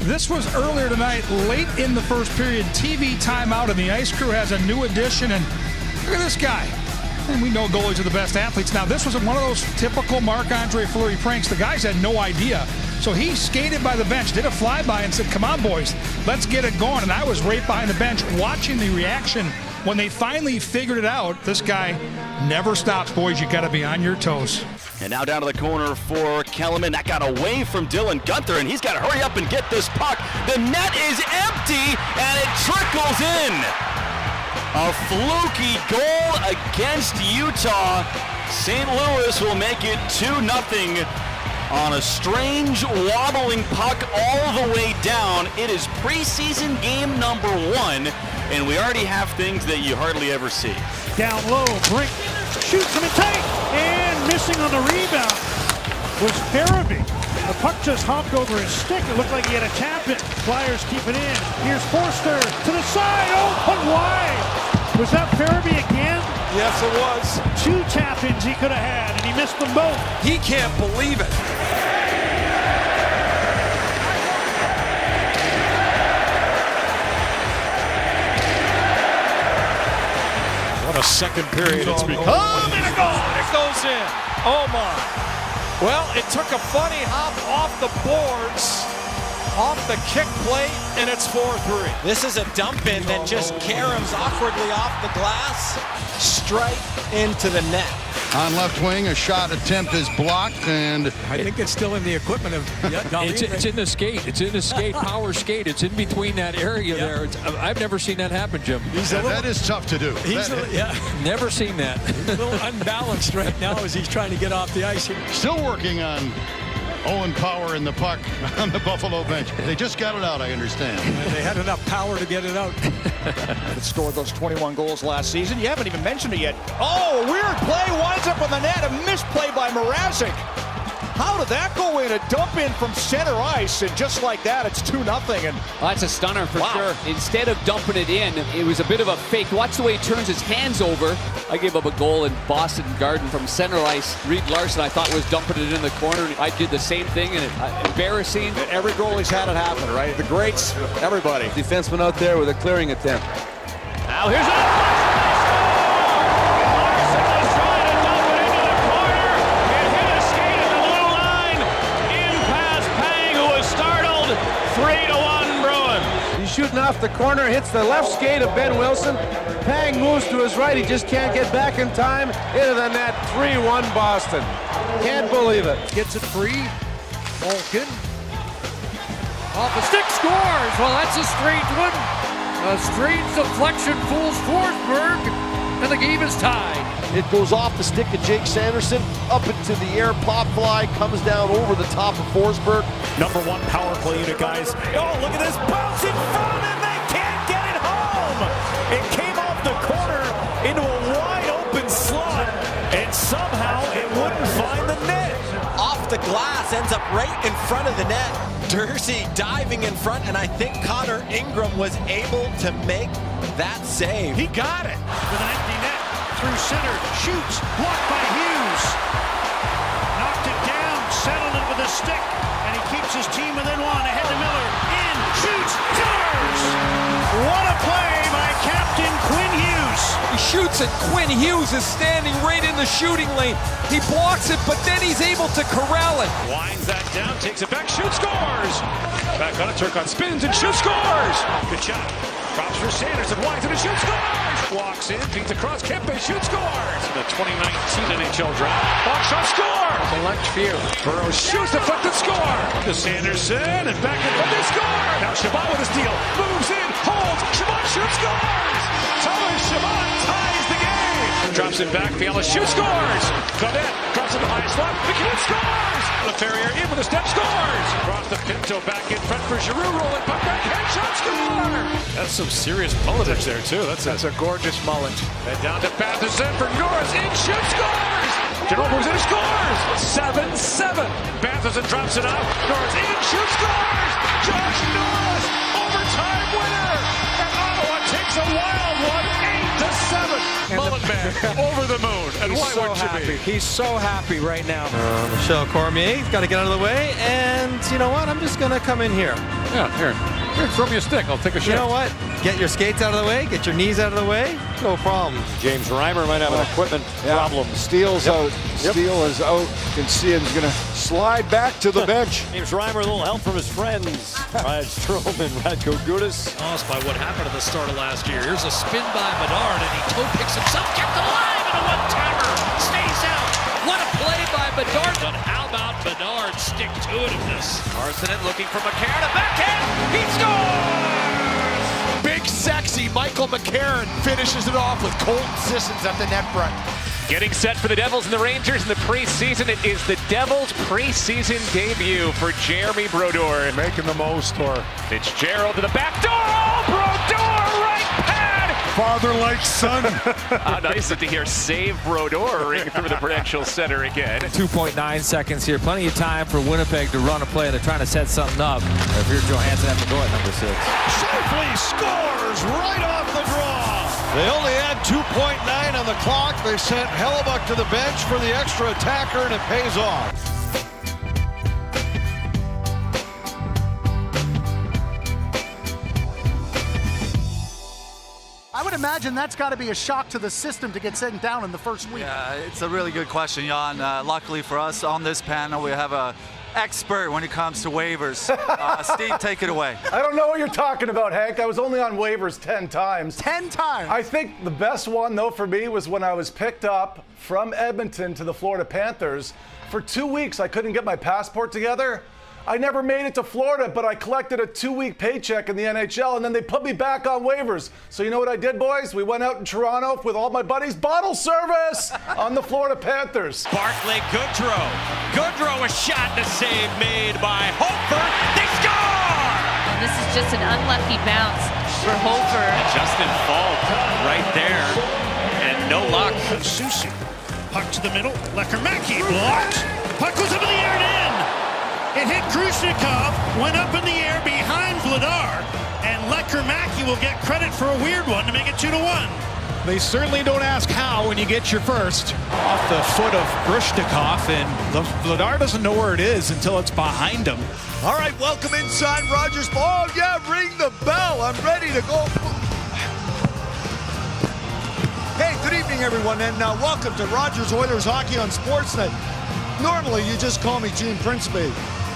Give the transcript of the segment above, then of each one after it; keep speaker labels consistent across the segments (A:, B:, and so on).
A: This was earlier tonight, late in the first period, TV timeout, and the Ice Crew has a new addition, and look at this guy. And we know goalies are the best athletes. Now, this was one of those typical Marc-Andre Fleury pranks. The guys had no idea. So he skated by the bench, did a flyby, and said, come on, boys, let's get it going. And I was right behind the bench watching the reaction. When they finally figured it out, this guy never stops, boys. You got to be on your toes.
B: And now down to the corner for Kellerman. That got away from Dylan Guenther, and he's got to hurry up and get this puck. The net is empty, and it trickles in. A fluky goal against Utah. St. Louis will make it 2-0 on a strange wobbling puck all the way down. It is preseason game number 1, and we already have things that you hardly ever see.
C: Down low, Brink shoots him in tight, and missing on the rebound was Farabee. The puck just hopped over his stick. It looked like he had a tap it. Flyers keep it in. Here's Forster to the side. Oh, but wide. Was that Farabee again?
D: Yes, it was.
C: 2 tap-ins he could have had, and he missed them both.
D: He can't believe it. What a second period it's become. And a goal! It goes in. Oh, my. Well, it took a funny hop off the boards, off the kick plate, and it's 4-3.
E: This is a dump in that just caroms awkwardly off the glass, straight into the net.
F: On left wing, a shot attempt is blocked, and
D: I think it's still in the equipment of
G: it's in the skate. It's in the skate, power skate. It's in between that area there. I've never seen that happen, Jim.
F: that is tough to do.
G: Never seen that.
D: He's a little unbalanced right now as he's trying to get off the ice.
F: Still working on Owen Power and the puck on the Buffalo bench. They just got it out, I understand.
D: And they had enough power to get it out.
H: That scored those 21 goals last season. You haven't even mentioned it yet. Oh, a weird play, winds up on the net. A misplay by Mrazek. How did that go in? A dump in from center ice, and just like that, it's 2-0. And
I: that's a stunner for sure. Instead of dumping it in, it was a bit of a fake. Watch the way he turns his hands over. I gave up a goal in Boston Garden from center ice. Reed Larson, I thought, was dumping it in the corner. I did the same thing, and embarrassing.
H: Every goalie's had it happen, right? The greats, everybody.
J: Defenseman out there with a clearing attempt.
C: Now here's a...
J: Shooting off the corner, hits the left skate of Ben Wilson. Pang moves to his right, he just can't get back in time. Into the net, 3-1 Boston. Can't believe it.
C: Gets it free. Malkin. Off the stick, scores! Well, that's a strange one. A strange deflection fools Forsberg, and the game is tied.
K: It goes off the stick of Jake Sanderson, up into the air, pop fly, comes down over the top of Forsberg.
H: Number 1 power play unit, guys. Oh, look at this bounce in front, and they can't get it home. It came off the corner into a wide open slot, and somehow it wouldn't find the net.
E: Off the glass, ends up right in front of the net. Dursey diving in front, and I think Connor Ingram was able to make that save.
C: He got it with an empty net. Through center, shoots, blocked by Hughes. Knocked it down, settled it with a stick, and he keeps his team within 1. Ahead to Miller, in, shoots, scores! What a play by Captain Quinn Hughes.
G: He shoots it. Quinn Hughes is standing right in the shooting lane. He blocks it, but then he's able to corral it.
D: Winds that down, takes it back, shoots, scores! Back on it, Turcotte spins and shoots, scores! Good shot. Drops for Sanderson, winds it and shoots, scores! Walks in, feeds across, Kempe, shoots, scores! The 2019 NHL draft. Box shot, scores! Select few. Burrows shoots, deflected, score! To Sanderson, and back in front, they score! Now Chabot with a steal, moves in, holds, Chabot shoots, scores! Thomas Chabot ties the game! Drops it back, Fiala shoots, scores! Claudette drops it the high slot, McKinnon scores! LeFerrier in with a step, scores! Across the Pinto, back in front for Giroux, rolling puck back, headshot, score! That's some serious politics there, too. That's a gorgeous mullet. And down to Batherson for Norris, in, shoots, scores! Jerome moves in, scores! 7-7. Batherson drops it out, Norris in, shoots, scores! Josh Norris, overtime winner! And Ottawa takes a wild one, 8-7. Mullet man, over the moon. And why wouldn't you be?
E: He's so happy right now.
J: Michel Cormier's got to get out of the way, and you know what? I'm just going to come in here.
D: Yeah, here, throw me a stick. I'll take a shot.
E: You know what? Get your skates out of the way. Get your knees out of the way. No problem.
J: James Reimer might have an equipment problem.
H: Steele's out. Steele is out. You can see him. He's going to slide back to the bench.
J: James Reimer, a little help from his friends. Ryan Strome and Radko Gudas.
C: Caused by what happened at the start of last year. Here's a spin by Bedard, and he toe picks himself, kept alive in a one-timer. Stays out. What a play by Bedard. But how about Bedard's stick-to-itiveness? Arsenin looking for McCarron. A backhand. He scores!
H: Big, sexy Michael McCarron finishes it off with Colton Sissons at the net front.
D: Getting set for the Devils and the Rangers in the preseason. It is the Devils' preseason debut for Jeremy Brodeur.
F: Making the most, or
D: Fitzgerald to the back door. Oh, Brodeur, right pad.
F: father like son.
D: How nice to hear Save Brodeur ring through the Prudential Center again.
G: 2.9 seconds here. Plenty of time for Winnipeg to run a play. They're trying to set something up. If you're Johansson, have to go at number 6.
H: Scheifele scores right off the draw. They only had 2.9 on the clock. They sent Hellebuck to the bench for the extra attacker, and it pays off.
L: I would imagine that's got to be a shock to the system to get sent down in the first week.
M: Yeah, it's a really good question, Jan. Luckily for us on this panel, we have a expert when it comes to waivers. Steve, take it away.
N: I don't know what you're talking about, Hank. I was only on waivers 10 times.
L: 10 times?
N: I think the best one, though, for me was when I was picked up from Edmonton to the Florida Panthers. For 2 weeks, I couldn't get my passport together. I never made it to Florida, but I collected a 2-week paycheck in the NHL, and then they put me back on waivers. So you know what I did, boys? We went out in Toronto with all my buddies, bottle service on the Florida Panthers.
C: Barclay Goodrow. Goodrow, a shot and a save made by Hofer. They score!
O: This is just an unlucky bounce for Hofer.
C: Justin Falk right there, and no luck. Susi, puck to the middle. Lekarmaki blocked. Puck goes up in the air and in. It hit Khrushchevov, went up in the air behind Vladar, and Lekarmaki will get credit for a weird one to make it 2-1.
H: They certainly don't ask how when you get your first. Off the foot of Khrushchevov, and Vladar doesn't know where it is until it's behind him. All right, welcome inside Rogers. Oh, yeah, ring the bell. I'm ready to go. Hey, good evening, everyone, and welcome to Rogers Oilers Hockey on Sportsnet. Normally, you just call me Gene Principe.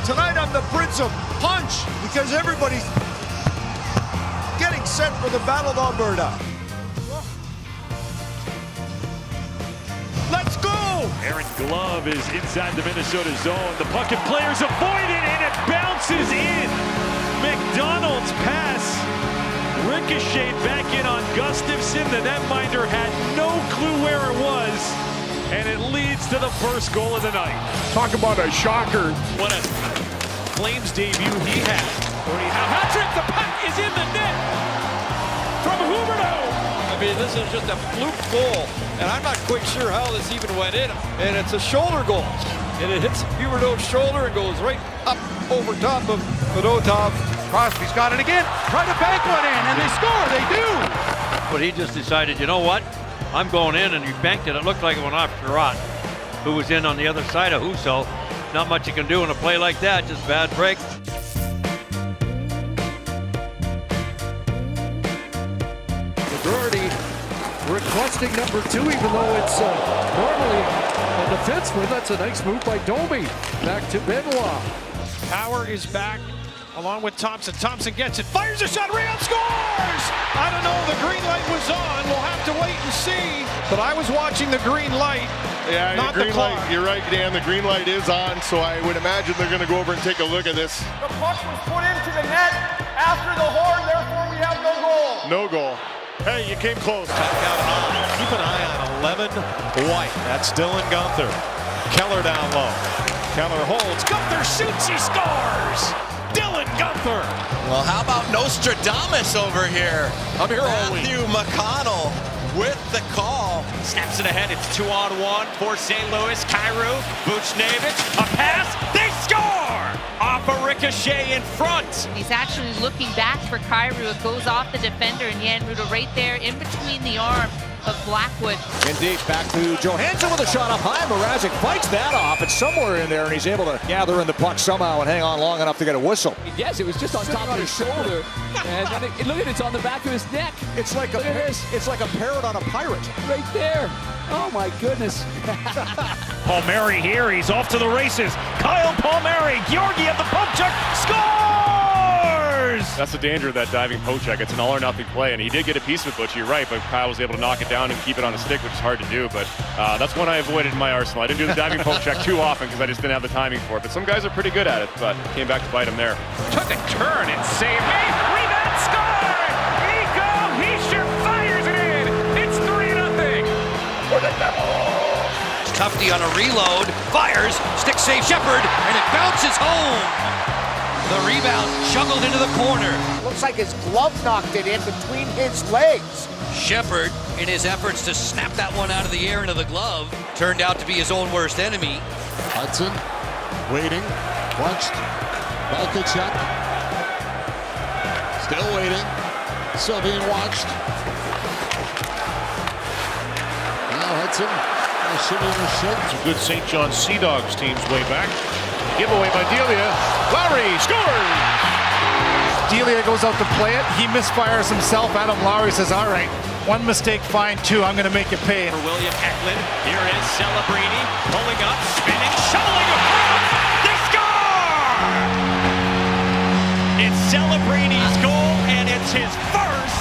H: Tonight, I'm the Prince of Punch because everybody's getting set for the Battle of Alberta. Let's go!
D: Aaron Glove is inside the Minnesota zone. The puck and players avoid it, and it bounces in. McDonald's pass ricocheted back in on Gustafsson. The netminder had no clue where it was, and it leads to the first goal of the night.
F: Talk about a shocker.
C: What a Flames debut he had. Gordie Howe, hat-trick, the puck is in the net from Huberdeau.
G: I mean, this is just a fluke goal, and I'm not quite sure how this even went in. And it's a shoulder goal, and it hits Huberdeau's shoulder and goes right up over top of Fedotov.
J: Crosby's got it again. Try to bank one in, and they score. They do.
P: But he just decided, you know what? I'm going in, and he banked it. It looked like it went off Sherratt, who was in on the other side of Husso. Not much you can do in a play like that, just bad break.
J: Doherty requesting number 2, even though it's normally a defenseman. That's a nice move by Domi. Back to Benoit.
C: Power is back along with Thompson. Thompson gets it, fires a shot, Rayon scores! I don't know, the green light was on. We'll have to wait and see. But I was watching the green light.
F: Yeah,
C: not
F: the green
C: the clock.
F: light. You're right, Dan. The green light is on, so I would imagine they're going to go over and take a look at this.
L: The puck was put into the net after the horn, therefore we have no goal.
F: No goal. Hey, you came close.
C: Keep an eye on 11 White. That's Dylan Gunther. Keller down low. Keller holds. Gunther shoots. He scores. Dylan Gunther.
E: Well, how about Nostradamus over here?
C: I'm here all week.
E: Matthew McConnell with the call.
C: Snaps it ahead. It's 2-on-1 for St. Louis. Kyrou, Buchnevich, a pass. They score! Off a ricochet in front.
O: He's actually looking back for Kyrou. It goes off the defender, and Jan Rutta right there in between the arm of Blackwood.
H: Indeed, back to Johansson with a shot up high. Mrazek fights that off. It's somewhere in there, and he's able to gather in the puck somehow and hang on long enough to get a whistle.
I: Yes, it was just on top of his shoulder. And then look at it, it's on the back of his neck.
H: It's like it's like a parrot on a pirate.
I: Right there. Oh my goodness.
C: Palmieri here, he's off to the races. Kyle Palmieri, Georgiev the poke check, scores!
Q: That's the danger of that diving poke check. It's an all or nothing play, and he did get a piece of it, Butch, you're right, but Kyle was able to knock it down and keep it on a stick, which is hard to do, but that's one I avoided in my arsenal. I didn't do the diving poke check too often because I just didn't have the timing for it, but some guys are pretty good at it, but came back to bite him there.
C: Took a turn and saved me. Rebound, score! Nico Hischier fires it in. It's 3-0 for the Devils.
R: Tufte on a reload, fires, stick save Shepherd, and it bounces home. The rebound juggled into the corner.
S: Looks like his glove knocked it in between his legs.
R: Shepherd, in his efforts to snap that one out of the air into the glove, turned out to be his own worst enemy.
T: Hudson waiting, punched, Valkychuk still waiting, still being watched. Now Hudson shooting the shit.
D: Some good St. John Sea Dogs teams way back. Giveaway by Delia. Lowry scores!
U: Delia goes out to play it. He misfires himself. Adam Lowry says, all right, one mistake, fine, two. I'm going to make you pay.
C: For William Eklund, here is Celebrini, pulling up, spinning, shoveling across. They score! It's Celebrini's goal, and it's his first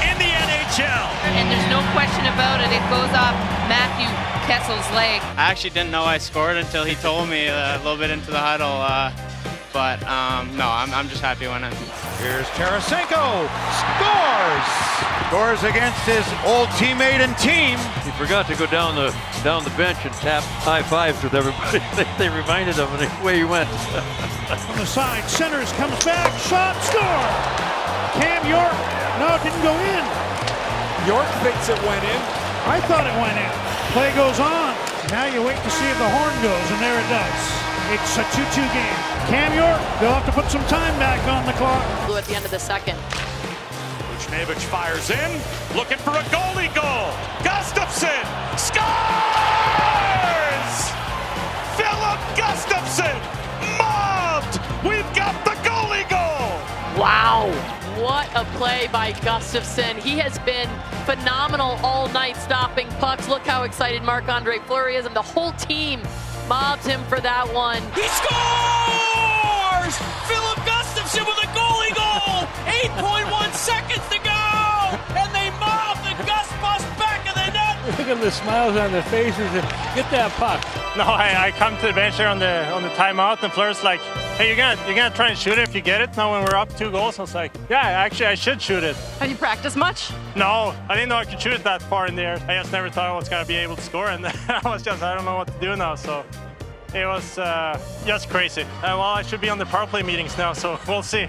C: in the NHL.
O: And there's no question about it. It goes off Matthew Kessel's leg.
V: I actually didn't know I scored until he told me a little bit into the huddle. But no, I'm just happy winning.
C: Here's Tarasenko, scores against his old teammate and team.
P: He forgot to go down the bench and tap high fives with everybody. They reminded him of the way he went.
C: On the side, centers, comes back, shot, score! Cam York, no, it didn't go in.
H: York thinks it went in.
C: I thought it went in. Play goes on. Now you wait to see if the horn goes, and there it does. It's a 2-2 game. Cam York, they'll have to put some time back on the clock.
W: At the end of the second.
C: Buchnevich fires in, looking for a goalie goal. Gustafsson scores! Philip Gustafsson mobbed! We've got the goalie goal!
W: Wow, what a play by Gustafsson. He has been phenomenal all night stopping pucks. Look how excited Marc-Andre Fleury is, and the whole team mobs him for that one.
R: He scores! Philip Gustafsson with a goalie goal! 8.1 seconds to go! And they mob the Gus bus back of the net!
X: Look at the smiles on their faces and get that puck.
Y: No, I come to the bench there on the timeout, and Fleur's like, hey, you're gonna try and shoot it if you get it? Now when we're up 2 goals, I was like, yeah, actually I should shoot it.
W: Have you practiced much?
Y: No, I didn't know I could shoot it that far in the air. I just never thought I was gonna be able to score, and I don't know what to do now, so it was just crazy. Well, I should be on the power play meetings now, so we'll see.